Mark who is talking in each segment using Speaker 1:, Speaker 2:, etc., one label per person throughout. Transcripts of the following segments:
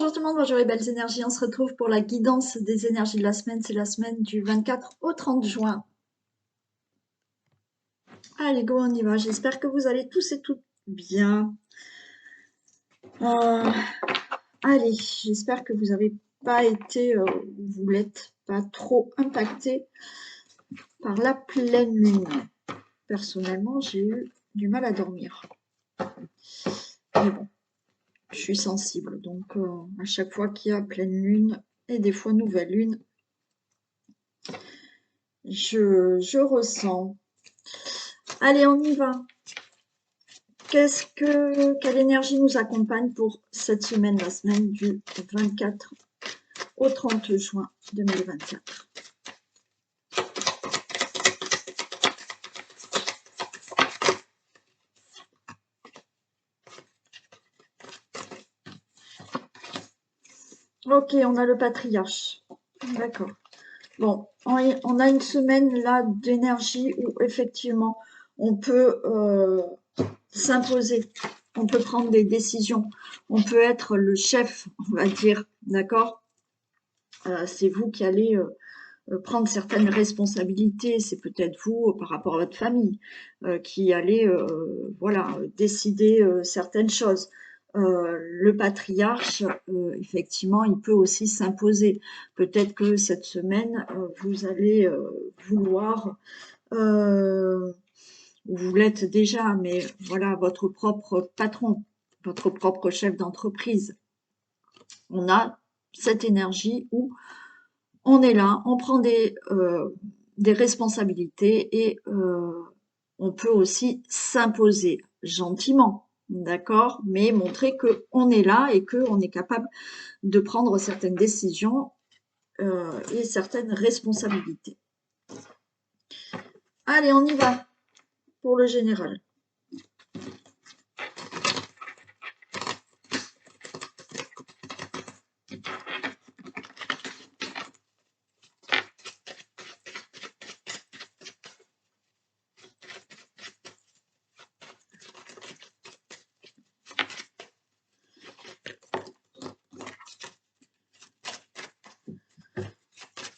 Speaker 1: Bonjour tout le monde, bonjour les belles énergies. On se retrouve pour la guidance des énergies de la semaine. C'est la semaine du 24 au 30 juin. Allez, go, on y va. J'espère que vous allez tous et toutes bien. Allez, j'espère que vous n'avez pas été, vous l'êtes pas trop impacté par la pleine lune. Personnellement, j'ai eu du mal à dormir. Mais bon, je suis sensible. Donc, à chaque fois qu'il y a pleine lune et des fois nouvelle lune, je ressens. Allez, on y va. Quelle énergie nous accompagne pour cette semaine, la semaine du 24 au 30 juin 2024? Ok, on a le patriarche. D'accord. Bon, on a une semaine là d'énergie où effectivement on peut s'imposer, on peut prendre des décisions, on peut être le chef, on va dire, d'accord? C'est vous qui allez prendre certaines responsabilités, c'est peut-être vous par rapport à votre famille qui allez voilà, décider certaines choses. Le patriarche, effectivement, il peut aussi s'imposer. Peut-être que cette semaine, vous allez vouloir, vous l'êtes déjà, mais voilà, votre propre patron, votre propre chef d'entreprise. On a cette énergie où on est là, on prend des responsabilités et on peut aussi s'imposer gentiment, d'accord, mais montrer qu'on est là et qu'on est capable de prendre certaines décisions et certaines responsabilités. Allez, on y va pour le général.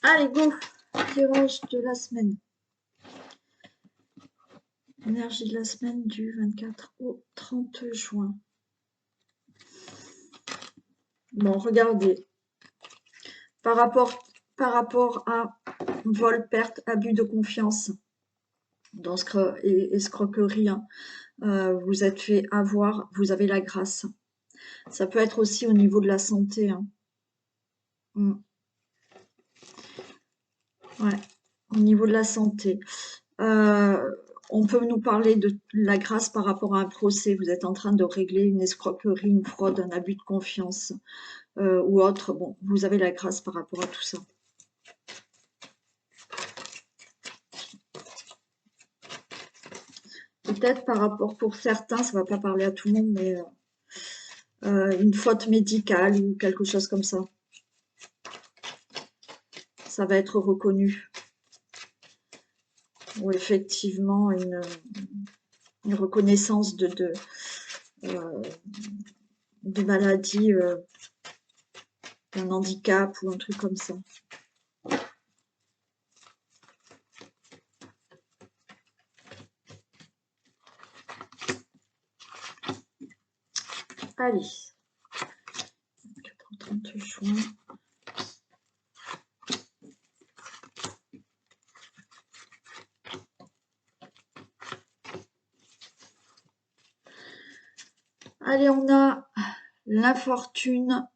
Speaker 1: Allez, go, tirage de la semaine. Énergie de la semaine du 24 au 30 juin. Bon, regardez. Par rapport à vol, perte, abus de confiance, dans escroquerie, hein, vous êtes fait avoir, vous avez la grâce. Ça peut être aussi au niveau de la santé. Hein. Ouais, au niveau de la santé. On peut nous parler de la grâce par rapport à un procès. Vous êtes en train de régler une escroquerie, une fraude, un abus de confiance ou autre. Bon, vous avez la grâce par rapport à tout ça. Peut-être par rapport, pour certains, ça ne va pas parler à tout le monde, mais une faute médicale ou quelque chose comme ça. Ça va être reconnu. Ou effectivement, une reconnaissance de maladie, d'un handicap ou un truc comme ça. Allez, 30 juin. Allez, on a l'infortune,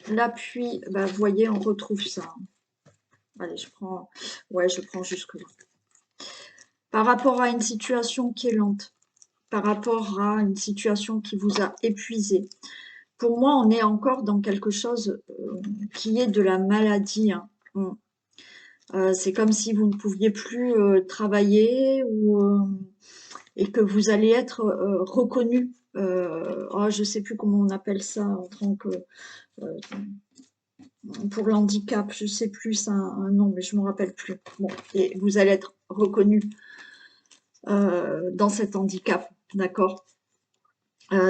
Speaker 1: l'appui. Bah, vous voyez, on retrouve ça. Allez, je prends jusque-là. Par rapport à une situation qui est lente, par rapport à une situation qui vous a épuisé. Pour moi, on est encore dans quelque chose qui est de la maladie. Hein. C'est comme si vous ne pouviez plus travailler et que vous allez être reconnu. Je ne sais plus comment on appelle ça en tant que pour le handicap, je ne sais plus, c'est un nom, mais je ne me rappelle plus. Bon, et vous allez être reconnu dans cet handicap, d'accord.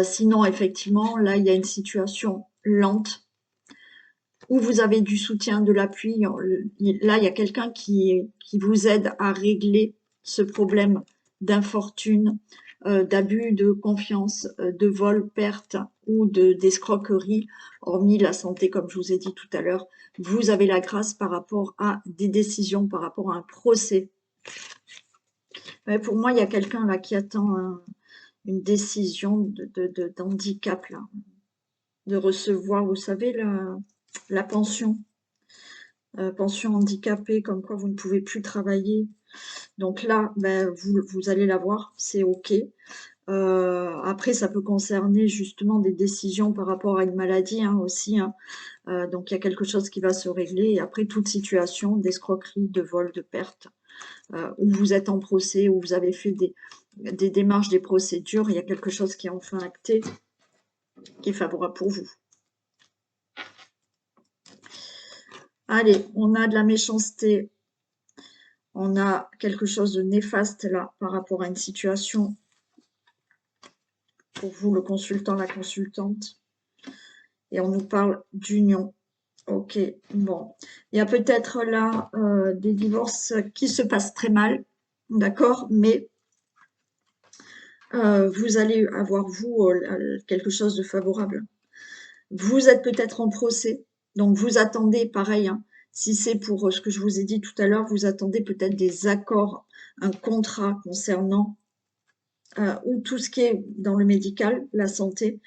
Speaker 1: Sinon, effectivement, là, il y a une situation lente, où vous avez du soutien, de l'appui. Là, il y a quelqu'un qui vous aide à régler ce problème d'infortune, d'abus de confiance, de vol, perte ou d'escroquerie, hormis la santé, comme je vous ai dit tout à l'heure. Vous avez la grâce par rapport à des décisions, par rapport à un procès. Ouais, pour moi, il y a quelqu'un là qui attend une décision d'handicap, là, de recevoir, vous savez, la pension. Pension handicapée, comme quoi vous ne pouvez plus travailler. Donc là, ben, vous allez l'avoir, c'est OK. Après, ça peut concerner justement des décisions par rapport à une maladie hein, aussi. Hein. Donc il y a quelque chose qui va se régler. Et après, toute situation d'escroquerie, de vol, de perte, où vous êtes en procès, où vous avez fait des démarches, des procédures, il y a quelque chose qui est enfin acté, qui est favorable pour vous. Allez, on a de la méchanceté. On a quelque chose de néfaste là par rapport à une situation. Pour vous, le consultant, la consultante. Et on nous parle d'union. Ok, bon. Il y a peut-être là des divorces qui se passent très mal, d'accord, mais vous allez avoir, vous, quelque chose de favorable. Vous êtes peut-être en procès, donc vous attendez, pareil, hein, si c'est pour ce que je vous ai dit tout à l'heure, vous attendez peut-être des accords, un contrat concernant ou tout ce qui est dans le médical, la santé,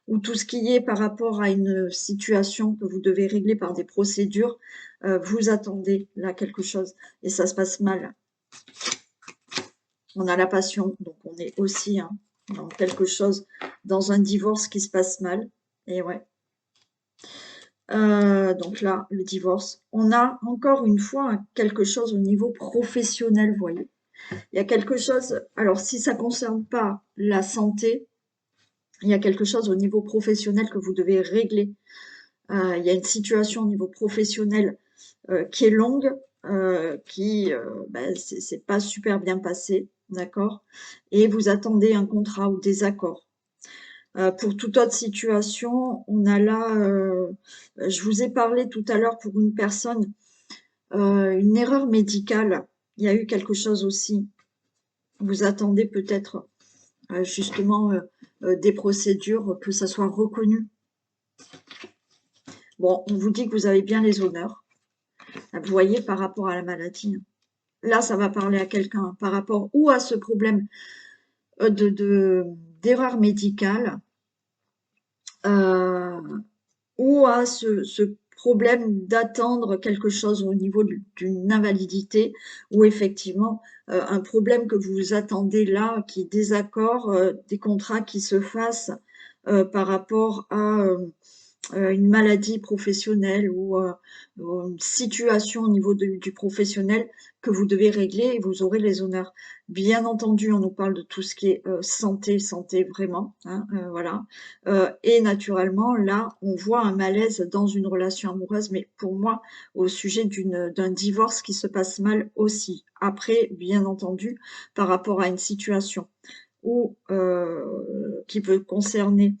Speaker 1: ou tout ce qui est par rapport à une situation que vous devez régler par des procédures, vous attendez là quelque chose et ça se passe mal. On a la passion, donc on est aussi hein, dans quelque chose, dans un divorce qui se passe mal. Et ouais. Donc là, le divorce. On a encore une fois quelque chose au niveau professionnel, vous voyez. Il y a quelque chose, alors si ça ne concerne pas la santé, il y a quelque chose au niveau professionnel que vous devez régler. Il y a une situation au niveau professionnel qui est longue, ben, c'est pas super bien passé, d'accord? Et vous attendez un contrat ou des accords. Pour toute autre situation, on a là, je vous ai parlé tout à l'heure pour une personne, une erreur médicale. Il y a eu quelque chose aussi. Vous attendez peut-être justement des procédures, que ça soit reconnu. Bon, on vous dit que vous avez bien les honneurs. Vous voyez, par rapport à la maladie. Là, ça va parler à quelqu'un par rapport ou à ce problème d'erreur médicale ou à ce problème d'attendre quelque chose au niveau d'une invalidité ou effectivement un problème que vous attendez là, qui est désaccord, des contrats qui se fassent par rapport à une maladie professionnelle ou une situation au niveau du professionnel que vous devez régler et vous aurez les honneurs. Bien entendu, on nous parle de tout ce qui est santé, santé vraiment, hein, voilà. Et naturellement, là, on voit un malaise dans une relation amoureuse, mais pour moi, au sujet d'un divorce qui se passe mal aussi. Après, bien entendu, par rapport à une situation où, qui peut concerner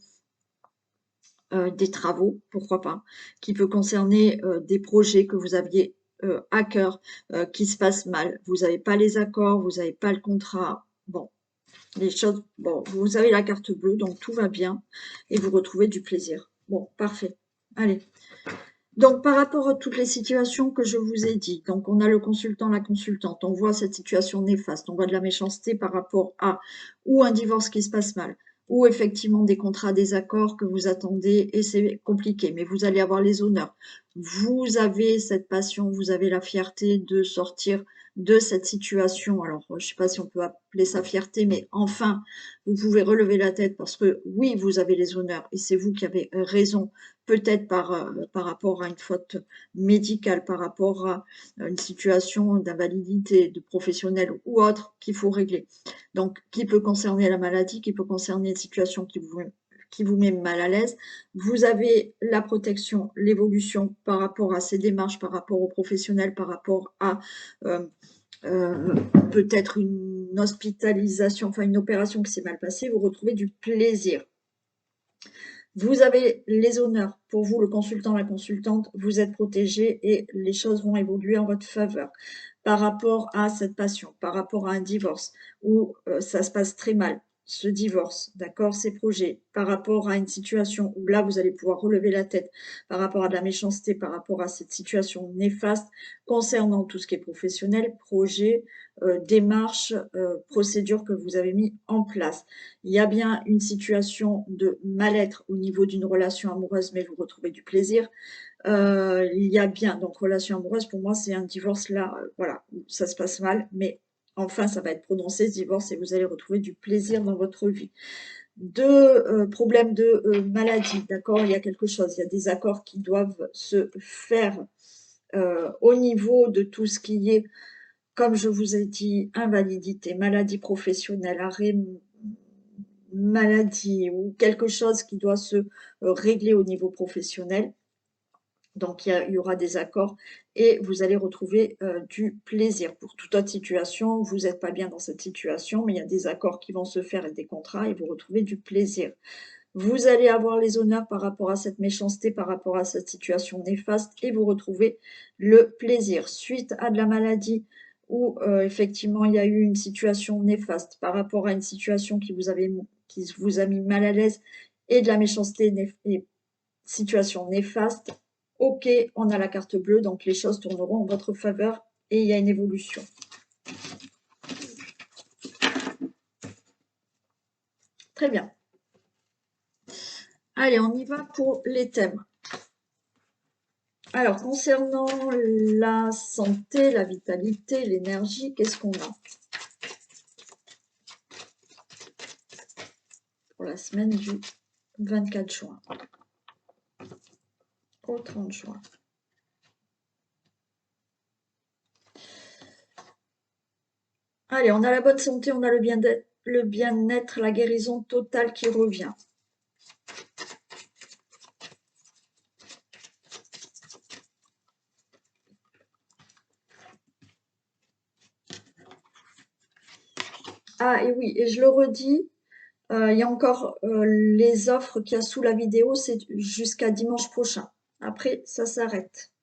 Speaker 1: des travaux, pourquoi pas, qui peut concerner des projets que vous aviez à cœur, qui se passent mal. Vous n'avez pas les accords, vous n'avez pas le contrat. Bon, les choses, bon, vous avez la carte bleue, donc tout va bien et vous retrouvez du plaisir. Bon, parfait. Allez. Donc, par rapport à toutes les situations que je vous ai dit, donc on a le consultant, la consultante, on voit cette situation néfaste, on voit de la méchanceté par rapport à ou un divorce qui se passe mal, ou effectivement des contrats, des accords que vous attendez et c'est compliqué, mais vous allez avoir les honneurs. Vous avez cette passion, vous avez la fierté de sortir de cette situation. Alors, je ne sais pas si on peut appeler ça fierté, mais enfin, vous pouvez relever la tête parce que oui, vous avez les honneurs et c'est vous qui avez raison peut-être par rapport à une faute médicale, par rapport à une situation d'invalidité, de professionnel ou autre qu'il faut régler. Donc, qui peut concerner la maladie, qui peut concerner une situation qui vous met mal à l'aise. Vous avez la protection, l'évolution par rapport à ces démarches, par rapport aux professionnels, par rapport à peut-être une hospitalisation, enfin une opération qui s'est mal passée, vous retrouvez du plaisir. Vous avez les honneurs. Pour vous, le consultant, la consultante, vous êtes protégé et les choses vont évoluer en votre faveur. Par rapport à cette passion, par rapport à un divorce, où ça se passe très mal, ce divorce, d'accord, ces projets, par rapport à une situation où là, vous allez pouvoir relever la tête, par rapport à de la méchanceté, par rapport à cette situation néfaste, concernant tout ce qui est professionnel, projet, démarche, procédure que vous avez mis en place. Il y a bien une situation de mal-être au niveau d'une relation amoureuse, mais vous retrouvez du plaisir. Il y a bien, donc relation amoureuse, pour moi, c'est un divorce là, voilà, où ça se passe mal, mais enfin, ça va être prononcé ce divorce et vous allez retrouver du plaisir dans votre vie. Deux problèmes de maladie, d'accord, il y a quelque chose, il y a des accords qui doivent se faire au niveau de tout ce qui est, comme je vous ai dit, invalidité, maladie professionnelle, arrêt maladie ou quelque chose qui doit se régler au niveau professionnel. Donc, il y aura des accords et vous allez retrouver du plaisir. Pour toute autre situation, vous n'êtes pas bien dans cette situation, mais il y a des accords qui vont se faire et des contrats et vous retrouvez du plaisir. Vous allez avoir les honneurs par rapport à cette méchanceté, par rapport à cette situation néfaste et vous retrouvez le plaisir. Suite à de la maladie où effectivement il y a eu une situation néfaste par rapport à une situation qui vous a mis mal à l'aise et de la méchanceté et situation néfaste, ok, on a la carte bleue, donc les choses tourneront en votre faveur et il y a une évolution. Très bien. Allez, on y va pour les thèmes. Alors, concernant la santé, la vitalité, l'énergie, qu'est-ce qu'on a pour la semaine du 24 juin au 30 juin? Allez, on a la bonne santé, on a le bien-être, la guérison totale qui revient. Ah, et oui, et je le redis, il y a encore les offres qu'il y a sous la vidéo, c'est jusqu'à dimanche prochain. Après, ça s'arrête.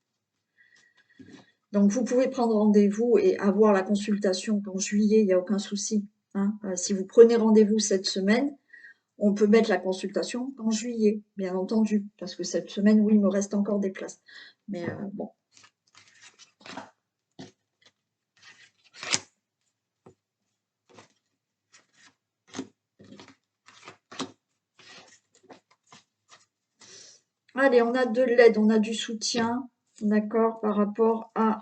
Speaker 1: Donc, vous pouvez prendre rendez-vous et avoir la consultation qu'en juillet, il n'y a aucun souci. Hein. Si vous prenez rendez-vous cette semaine, on peut mettre la consultation en juillet, bien entendu, parce que cette semaine, oui, il me reste encore des places. Mais bon. Allez, on a de l'aide, on a du soutien, d'accord, par rapport à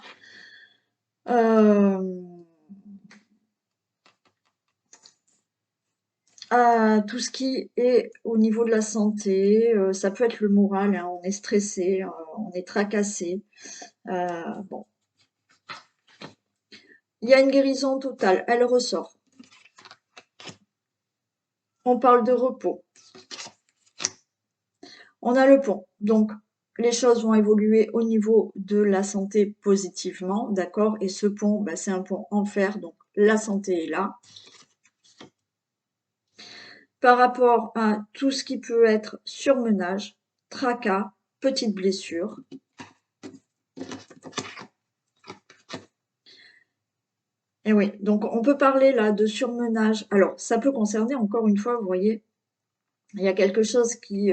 Speaker 1: tout ce qui est au niveau de la santé. Ça peut être le moral, hein, on est stressé, on est tracassé. Bon. Il y a une guérison totale, elle ressort. On parle de repos. On a le pont, donc les choses vont évoluer au niveau de la santé positivement, d'accord? Et ce pont, bah, c'est un pont en fer, donc la santé est là. Par rapport à tout ce qui peut être surmenage, tracas, petites blessures. Et oui, donc on peut parler là de surmenage. Alors, ça peut concerner, encore une fois, vous voyez, il y a quelque chose qui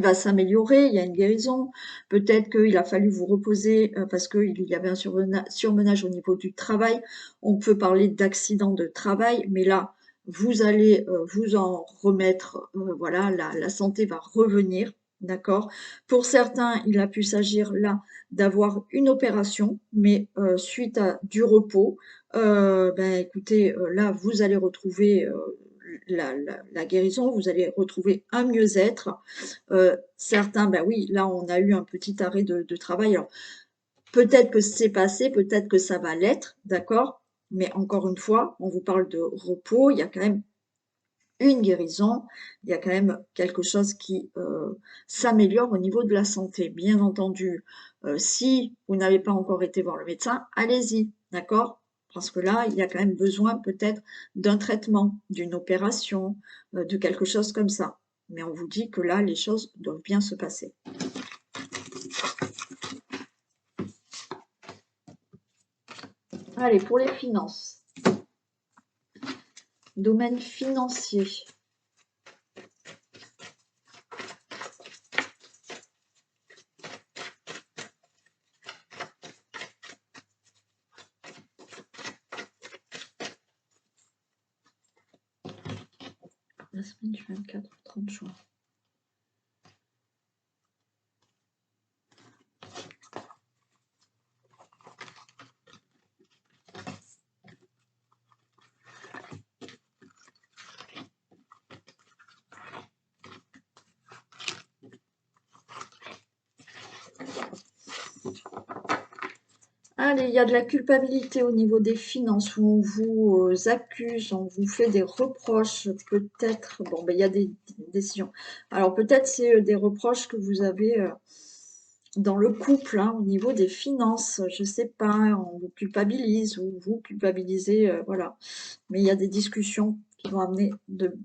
Speaker 1: va s'améliorer, il y a une guérison. Peut-être qu'il a fallu vous reposer parce qu'il y avait un surmenage au niveau du travail. On peut parler d'accident de travail, mais là, vous allez vous en remettre. Voilà, la santé va revenir. D'accord. Pour certains, il a pu s'agir là d'avoir une opération, mais suite à du repos, ben écoutez, là, vous allez retrouver la guérison, vous allez retrouver un mieux-être. Certains, ben oui, là, on a eu un petit arrêt de travail. Alors, peut-être que c'est passé, peut-être que ça va l'être, d'accord? Mais encore une fois, on vous parle de repos, il y a quand même une guérison, il y a quand même quelque chose qui s'améliore au niveau de la santé. Bien entendu, si vous n'avez pas encore été voir le médecin, allez-y, d'accord? Parce que là, il y a quand même besoin peut-être d'un traitement, d'une opération, de quelque chose comme ça. Mais on vous dit que là, les choses doivent bien se passer. Allez, pour les finances. Domaine financier. La semaine du 24 au 30 juin. Allez, il y a de la culpabilité au niveau des finances, où on vous accuse, on vous fait des reproches, peut-être, bon, ben, il y a des décisions. Alors, peut-être c'est des reproches que vous avez dans le couple, hein, au niveau des finances, je sais pas, on vous culpabilise, ou vous culpabilisez, voilà. Mais il y a des discussions qui vont amener de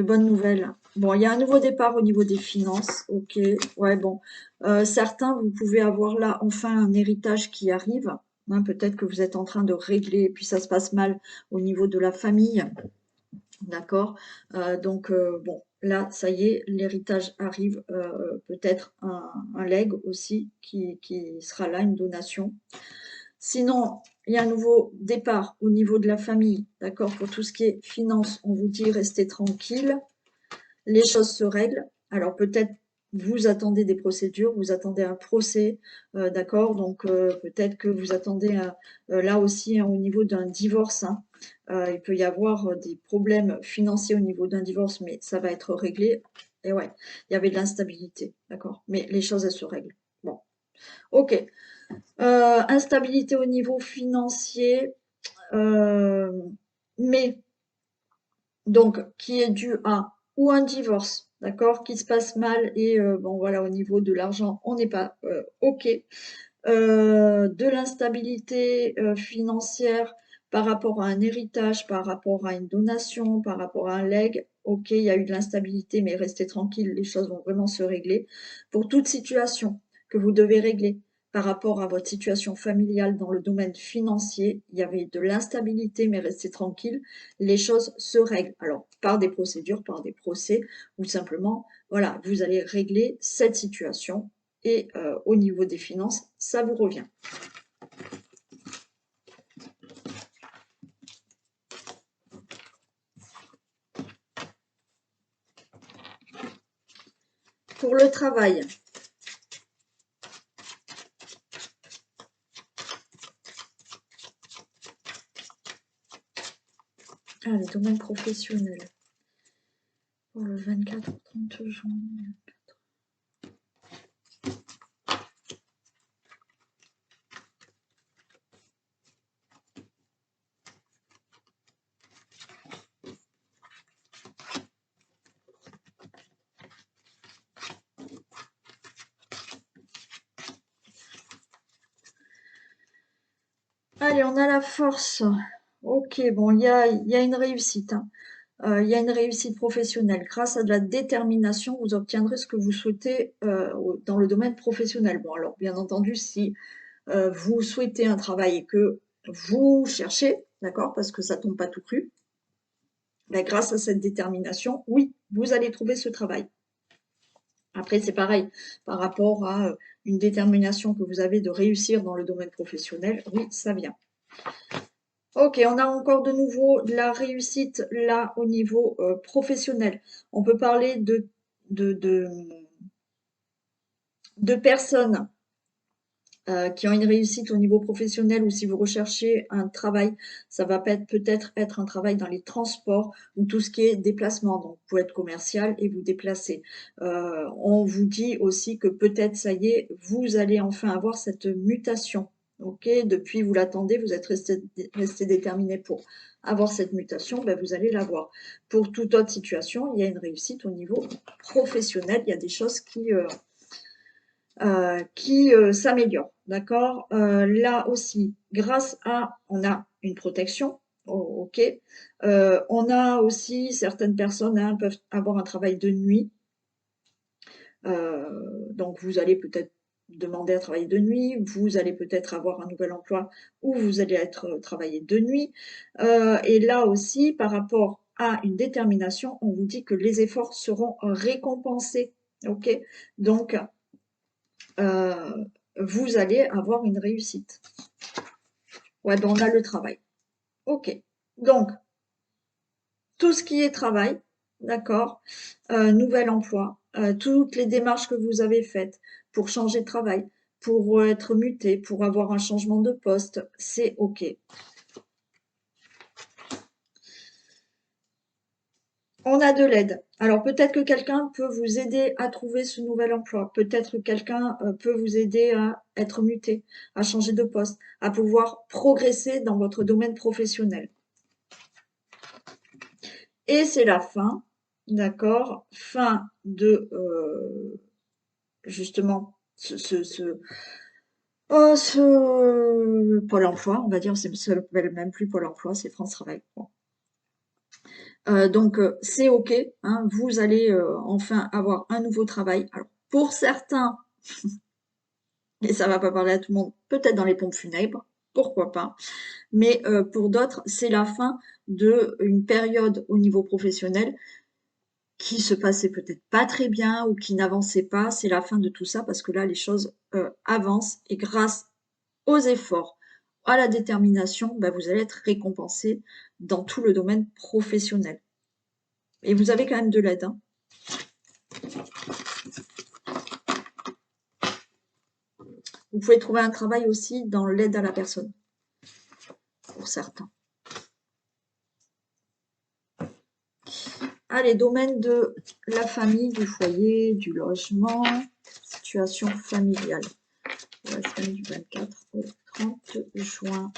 Speaker 1: bonnes nouvelles. Bon, il y a un nouveau départ au niveau des finances. Ok, ouais, bon. Certains, vous pouvez avoir là enfin un héritage qui arrive. Hein, peut-être que vous êtes en train de régler, et puis ça se passe mal au niveau de la famille. D'accord. Donc, bon, là, ça y est, l'héritage arrive. Peut-être un legs aussi qui sera là, une donation. Sinon, il y a un nouveau départ au niveau de la famille, d'accord. Pour tout ce qui est finance, on vous dit restez tranquille, les choses se règlent. Alors peut-être vous attendez des procédures, vous attendez un procès, d'accord. Donc peut-être que vous attendez là aussi, hein, au niveau d'un divorce, hein. Il peut y avoir des problèmes financiers au niveau d'un divorce, mais ça va être réglé. Et ouais, il y avait de l'instabilité, d'accord. Mais les choses, elles se règlent. Bon, ok. Instabilité au niveau financier, mais donc qui est dû à ou un divorce, d'accord, qui se passe mal et bon voilà, au niveau de l'argent, on n'est pas ok. De l'instabilité financière par rapport à un héritage, par rapport à une donation, par rapport à un legs. Ok, il y a eu de l'instabilité, mais restez tranquille, les choses vont vraiment se régler. Pour toute situation que vous devez régler par rapport à votre situation familiale dans le domaine financier, il y avait de l'instabilité, mais restez tranquille, les choses se règlent. Alors, par des procédures, par des procès, ou simplement, voilà, vous allez régler cette situation et au niveau des finances, ça vous revient. Pour le travail, les domaines professionnels. Pour le 24 au 30 juin. Allez, on a la force. Ok, bon, il y a une réussite, hein. Il y a une réussite professionnelle. Grâce à de la détermination, vous obtiendrez ce que vous souhaitez dans le domaine professionnel. Bon, alors, bien entendu, si vous souhaitez un travail et que vous cherchez, d'accord, parce que ça tombe pas tout cru, ben, grâce à cette détermination, oui, vous allez trouver ce travail. Après, c'est pareil, par rapport à une détermination que vous avez de réussir dans le domaine professionnel, oui, ça vient. Ok, on a encore de nouveau de la réussite là au niveau professionnel. On peut parler de personnes qui ont une réussite au niveau professionnel, ou si vous recherchez un travail, ça va peut-être être un travail dans les transports ou tout ce qui est déplacement. Donc, vous pouvez être commercial et vous déplacer. On vous dit aussi que peut-être, ça y est, vous allez enfin avoir cette mutation. Ok, depuis vous l'attendez, vous êtes resté déterminé pour avoir cette mutation, ben vous allez l'avoir. Pour toute autre situation, il y a une réussite au niveau professionnel. Il y a des choses qui s'améliore, d'accord. Là aussi, grâce à, on a une protection, OK. On a aussi certaines personnes, hein, peuvent avoir un travail de nuit. Donc vous allez peut-être demander à travailler de nuit, vous allez peut-être avoir un nouvel emploi où vous allez être, travailler de nuit. Et là aussi, par rapport à une détermination, on vous dit que les efforts seront récompensés. OK? Donc, vous allez avoir une réussite. Ouais, ben, on a le travail. OK. Donc, tout ce qui est travail, d'accord, nouvel emploi, toutes les démarches que vous avez faites pour changer de travail, pour être muté, pour avoir un changement de poste, c'est OK. On a de l'aide. Alors peut-être que quelqu'un peut vous aider à trouver ce nouvel emploi. Peut-être que quelqu'un peut vous aider à être muté, à changer de poste, à pouvoir progresser dans votre domaine professionnel. Et c'est la fin, d'accord, fin de justement ce Pôle emploi, on va dire, ça s'appelle même plus Pôle emploi, c'est France Travail. Bon. Donc c'est OK, hein, vous allez enfin avoir un nouveau travail. Alors pour certains, et ça va pas parler à tout le monde, peut-être dans les pompes funèbres, pourquoi pas. Mais pour d'autres, c'est la fin d'une période au niveau professionnel qui se passait peut-être pas très bien ou qui n'avançait pas. C'est la fin de tout ça parce que là, les choses avancent et grâce aux efforts, à la détermination, bah, vous allez être récompensé dans tout le domaine professionnel. Et vous avez quand même de l'aide, hein. Vous pouvez trouver un travail aussi dans l'aide à la personne, pour certains. Allez, domaine de la famille, du foyer, du logement, situation familiale. La semaine du 24 au 30 juin.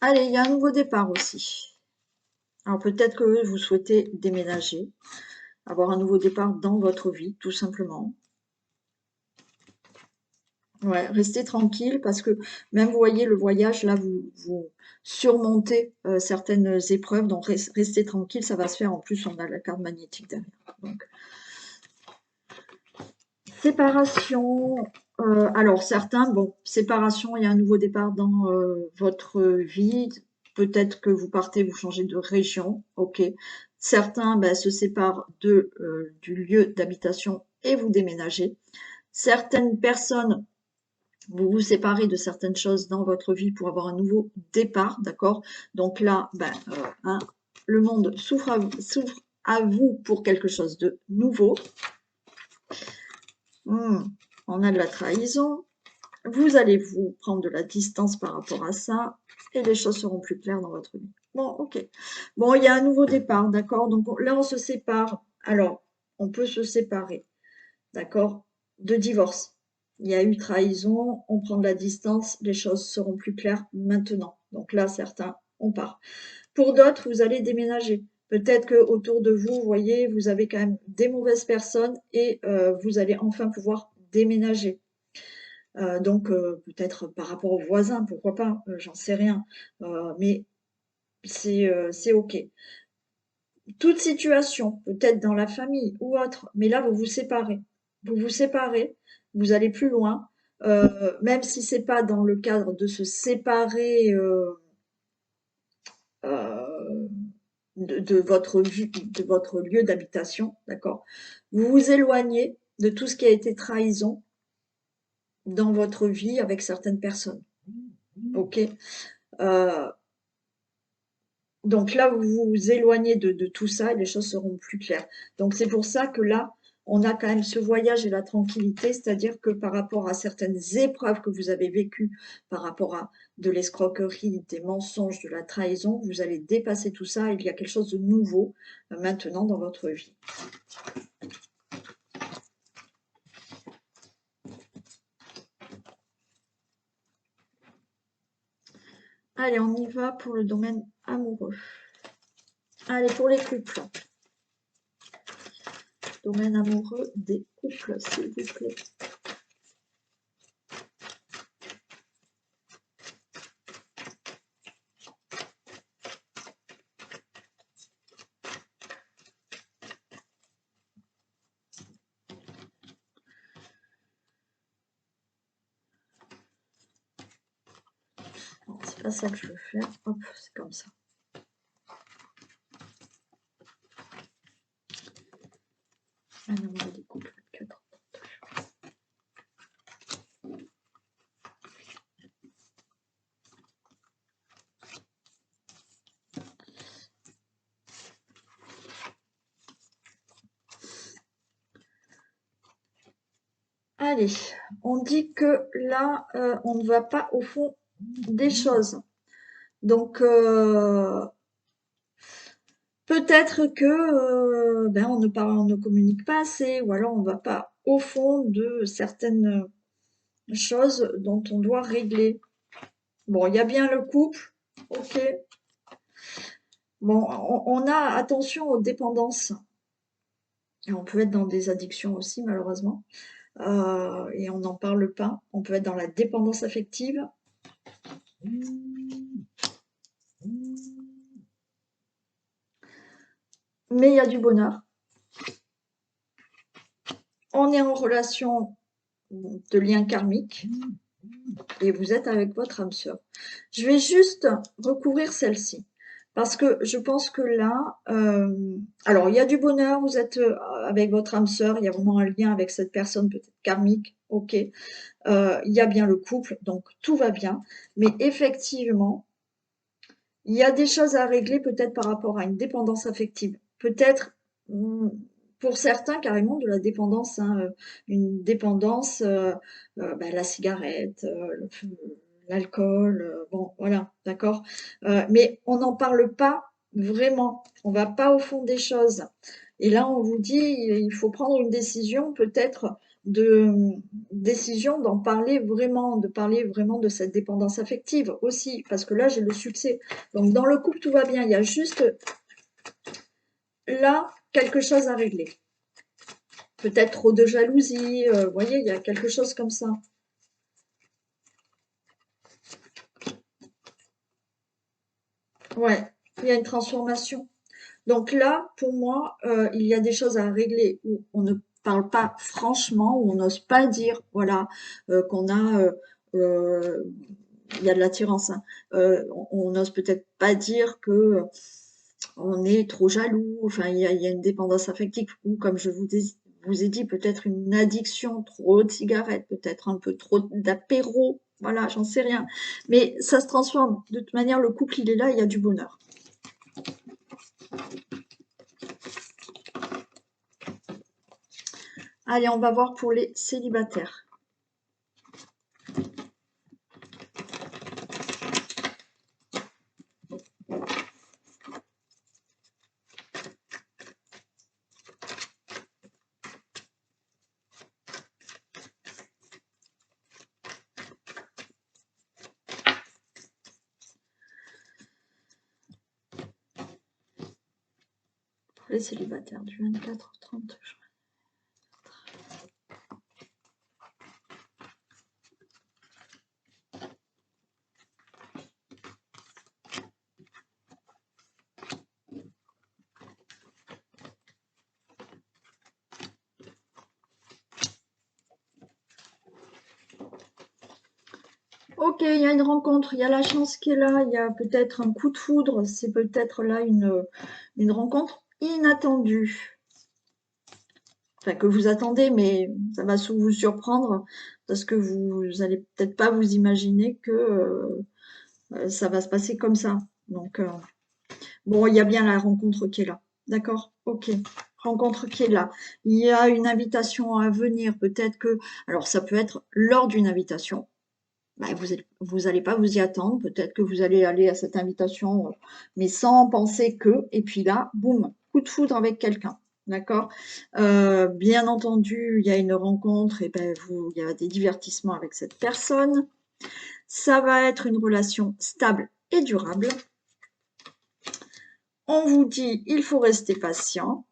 Speaker 1: Allez, il y a un nouveau départ aussi. Alors peut-être que vous souhaitez déménager, avoir un nouveau départ dans votre vie, tout simplement. Ouais, restez tranquille parce que même, vous voyez, le voyage, là, vous surmontez certaines épreuves, donc restez tranquille, ça va se faire. En plus, on a la carte magnétique derrière. Donc, séparation. Alors, certains, bon, séparation, il y a un nouveau départ dans votre vie. Peut-être que vous partez, vous changez de région, ok. Certains ben, se séparent du lieu d'habitation et vous déménagez. Certaines personnes, vous vous séparez de certaines choses dans votre vie pour avoir un nouveau départ, d'accord? Donc là, ben, hein, le monde s'ouvre à vous pour quelque chose de nouveau. On a de la trahison. Vous allez vous prendre de la distance par rapport à ça et les choses seront plus claires dans votre vie. Bon, ok. Bon, il y a un nouveau départ, d'accord? Donc là, on se sépare. Alors, on peut se séparer, d'accord? De divorce. Il y a eu trahison, on prend de la distance, les choses seront plus claires maintenant. Donc là, certains, on part. Pour d'autres, vous allez déménager. Peut-être que autour de vous, vous voyez, vous avez quand même des mauvaises personnes et vous allez enfin pouvoir déménager. Donc peut-être par rapport aux voisins, pourquoi pas, j'en sais rien. Mais c'est OK. Toute situation, peut-être dans la famille ou autre, mais là vous vous séparez. Vous vous séparez, vous allez plus loin, même si c'est pas dans le cadre de se séparer, heu, de votre lieu d'habitation, d'accord? Vous vous éloignez de tout ce qui a été trahison dans votre vie avec certaines personnes. OK? Heu, donc là, vous vous éloignez de tout ça et les choses seront plus claires. Donc c'est pour ça que là, on a quand même ce voyage et la tranquillité, c'est-à-dire que par rapport à certaines épreuves que vous avez vécues, par rapport à de l'escroquerie, des mensonges, de la trahison, vous allez dépasser tout ça. Il y a quelque chose de nouveau maintenant dans votre vie. Allez, on y va pour le domaine amoureux. Allez, pour les couples. Domaine amoureux des couples, s'il vous plaît. C'est pas ça que je veux faire. Hop, c'est comme ça. Un amoureux des couples, 4. Allez, on dit que là, on ne va pas au fond des choses. Donc, peut-être que on ne communique pas assez, ou alors on ne va pas au fond de certaines choses dont on doit régler. Bon, il y a bien le couple, ok. Bon, on a attention aux dépendances. Et on peut être dans des addictions aussi, malheureusement. Et on n'en parle pas. On peut être dans la dépendance affective. Mais il y a du bonheur. On est en relation de lien karmique et vous êtes avec votre âme sœur. Je vais juste recouvrir celle-ci parce que je pense que là, alors il y a du bonheur, vous êtes avec votre âme sœur, il y a vraiment un lien avec cette personne peut-être karmique, ok. Il y a bien le couple, donc tout va bien, mais effectivement, il y a des choses à régler peut-être par rapport à une dépendance affective. Peut-être, pour certains, carrément de la dépendance, hein, une dépendance, la cigarette, l'alcool, bon, voilà, d'accord. Mais on n'en parle pas vraiment. On va pas au fond des choses. Et là, on vous dit, il faut prendre une décision, peut-être décision d'en parler vraiment, de parler vraiment de cette dépendance affective aussi, parce que là, j'ai le succès. Donc, dans le couple, tout va bien. Il y a juste là quelque chose à régler. Peut-être trop de jalousie, vous voyez, il y a quelque chose comme ça. Ouais, il y a une transformation. Donc là, pour moi, il y a des choses à régler où on ne parle pas franchement, où on n'ose pas dire, voilà, qu'on a, il y a de l'attirance, hein. On n'ose peut-être pas dire que on est trop jaloux, enfin, il y a une dépendance affective, ou comme je vous ai dit, peut-être une addiction, trop de cigarettes, peut-être un peu trop d'apéro, voilà, j'en sais rien. Mais ça se transforme. De toute manière, le couple, il est là, il y a du bonheur. Allez, on va voir pour les célibataires. Pour les célibataires du 24 au 30 juin. Ok, il y a une rencontre, il y a la chance qui est là, il y a peut-être un coup de foudre, c'est peut-être là une rencontre inattendue. Enfin, que vous attendez, mais ça va vous surprendre parce que vous allez peut-être pas vous imaginer que ça va se passer comme ça. Donc, bon, il y a bien la rencontre qui est là. D'accord? Ok. rencontre qui est là. Il y a une invitation à venir, peut-être que, alors ça peut être lors d'une invitation, bah, vous allez pas vous y attendre, peut-être que vous allez aller à cette invitation, mais sans penser que, et puis là, boum, coup de foudre avec quelqu'un, d'accord? Bien entendu, il y a une rencontre et ben il y a des divertissements avec cette personne. Ça va être une relation stable et durable. On vous dit, il faut rester patient.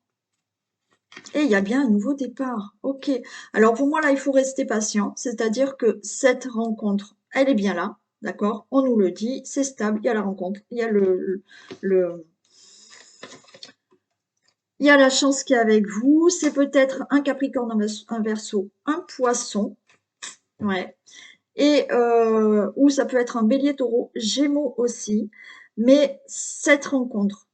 Speaker 1: Et il y a bien un nouveau départ. Ok. Alors pour moi, là, il faut rester patient. C'est-à-dire que cette rencontre, elle est bien là. D'accord? On nous le dit, c'est stable, il y a la rencontre, il y a le- il y a la chance qui est avec vous. C'est peut-être un Capricorne, un Verseau, un Poisson. Ouais. Et ou ça peut être un Bélier, Taureau, Gémeaux aussi. Mais cette rencontre,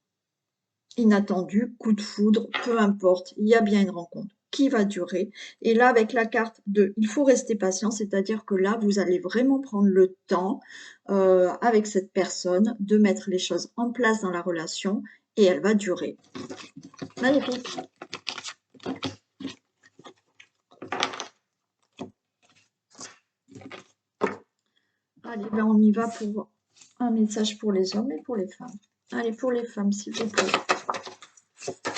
Speaker 1: inattendu, coup de foudre, peu importe, il y a bien une rencontre qui va durer. Et là, avec la carte de il faut rester patient, c'est-à-dire que là, vous allez vraiment prendre le temps avec cette personne de mettre les choses en place dans la relation et elle va durer. Magnifique. Allez, ben on y va pour un message pour les hommes et pour les femmes. Allez, pour les femmes, s'il vous plaît.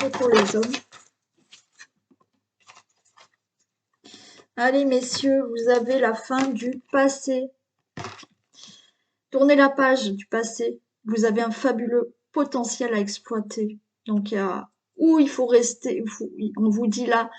Speaker 1: Et pour les hommes. Allez, messieurs, vous avez la fin du passé. Tournez la page du passé. Vous avez un fabuleux potentiel à exploiter. Donc, où il faut rester. On vous dit là,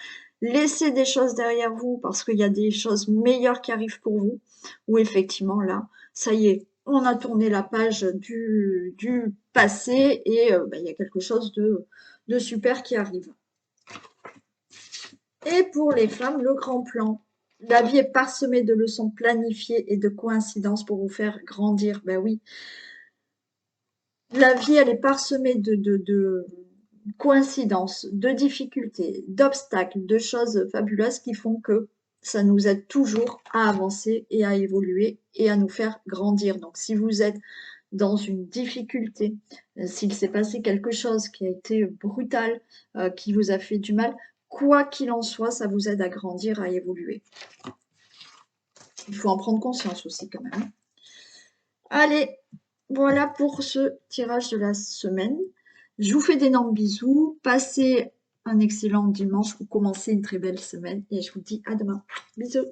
Speaker 1: laissez des choses derrière vous parce qu'il y a des choses meilleures qui arrivent pour vous. Ou effectivement, là, ça y est, on a tourné la page du passé et il y a quelque chose de super qui arrive. Et pour les femmes, le grand plan. La vie est parsemée de leçons planifiées et de coïncidences pour vous faire grandir. Ben oui, la vie, elle est parsemée de coïncidences, de difficultés, d'obstacles, de choses fabuleuses qui font que ça nous aide toujours à avancer et à évoluer et à nous faire grandir. Donc, si vous êtes dans une difficulté, s'il s'est passé quelque chose qui a été brutal, qui vous a fait du mal, quoi qu'il en soit, ça vous aide à grandir, à évoluer. Il faut en prendre conscience aussi quand même. Allez, voilà pour ce tirage de la semaine. Je vous fais d'énormes bisous. Passez un excellent dimanche ou commencez une très belle semaine et je vous dis à demain. Bisous.